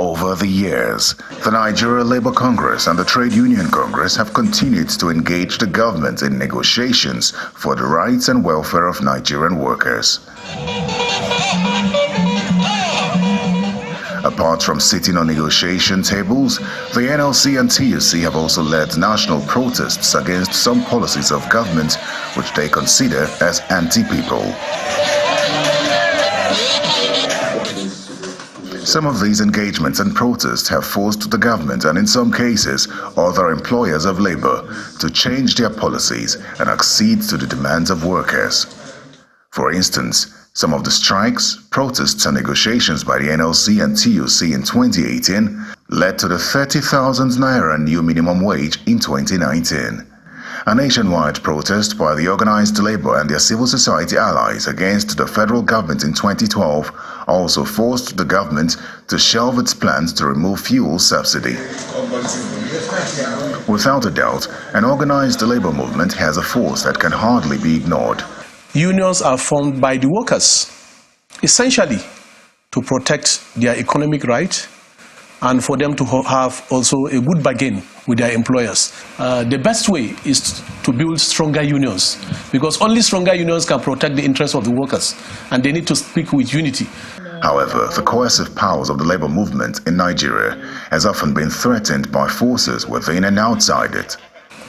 over the years. The Nigeria Labour Congress and the Trade Union Congress have continued to engage the government in negotiations for the rights and welfare of Nigerian workers. Apart from sitting on negotiation tables, the NLC and TUC have also led national protests against some policies of government which they consider as anti-people. Some of these engagements and protests have forced the government and in some cases other employers of labor to change their policies and accede to the demands of workers. For instance, some of the strikes, protests and negotiations by the NLC and TUC in 2018 led to the 30,000 naira new minimum wage in 2019. A nationwide protest by the organized labor and their civil society allies against the federal government in 2012 also forced the government to shelve its plans to remove fuel subsidy. Without a doubt, an organized labor movement has a force that can hardly be ignored. Unions are formed by the workers, essentially to protect their economic right and for them to have also a good bargain with their employers. The best way is to build stronger unions, because only stronger unions can protect the interests of the workers, and they need to speak with unity. However, the coercive powers of the labor movement in Nigeria has often been threatened by forces within and outside it.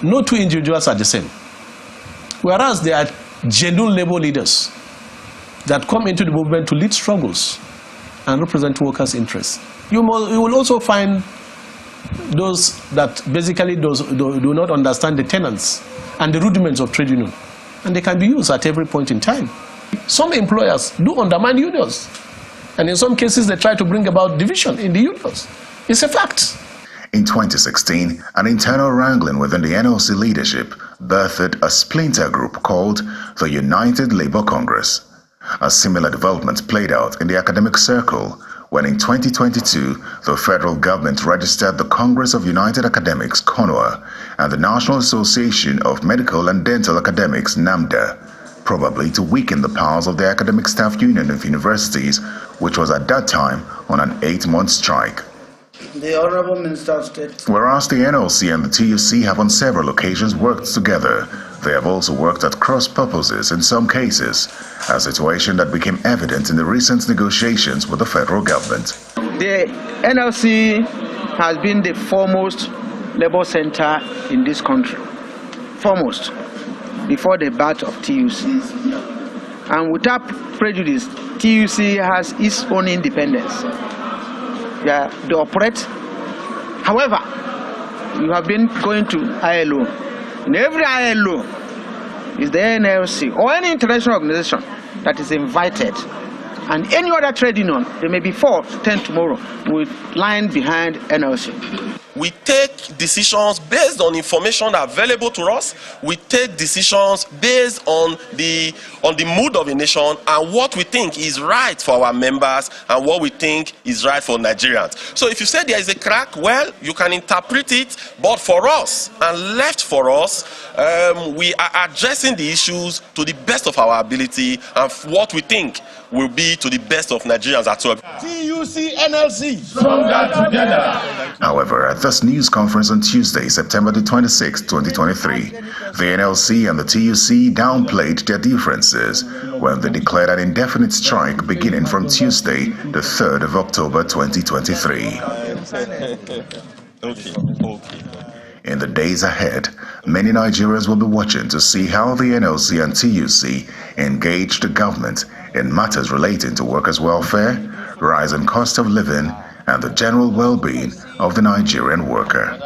No two individuals are the same. Whereas there are genuine labor leaders that come into the movement to lead struggles and represent workers' interests. You will also find those that basically do not understand the tenets and the rudiments of trade union, and they can be used at every point in time. Some employers do undermine unions, and in some cases they try to bring about division in the unions. It's a fact. In 2016, an internal wrangling within the NLC leadership birthed a splinter group called the United Labour Congress. A similar development played out in the academic circle when in 2022, the federal government registered the Congress of United Academics, CONUA, and the National Association of Medical and Dental Academics, NAMDA, probably to weaken the powers of the Academic Staff Union of Universities, which was at that time on an 8-month strike. The Honorable Minister of State. Whereas the NLC and the TUC have on several occasions worked together, they have also worked at cross purposes in some cases, a situation that became evident in the recent negotiations with the federal government. The NLC has been the foremost labor center in this country, foremost, before the birth of TUC. And without prejudice, TUC has its own independence. Yeah, they operate. However, you have been going to ILO. In every ILO is the NLC or any international organization that is invited. And any other trade union, there may be 4 to 10 tomorrow, will line behind NLC. We take decisions based on information available to us. We take decisions based on the mood of a nation and what we think is right for our members and what we think is right for Nigerians. So if you say there is a crack, well, you can interpret it, but for us and left for us, we are addressing the issues to the best of our ability and what we think will be to the best of Nigerians at all. TUC, NLC, stronger together. However, at this news conference on Tuesday, September the 26th, 2023, the NLC and the TUC downplayed their differences when they declared an indefinite strike beginning from Tuesday, the 3rd of October, 2023. In the days ahead, many Nigerians will be watching to see how the NLC and TUC engage the government in matters relating to workers' welfare, rising cost of living, and the general well-being of the Nigerian worker.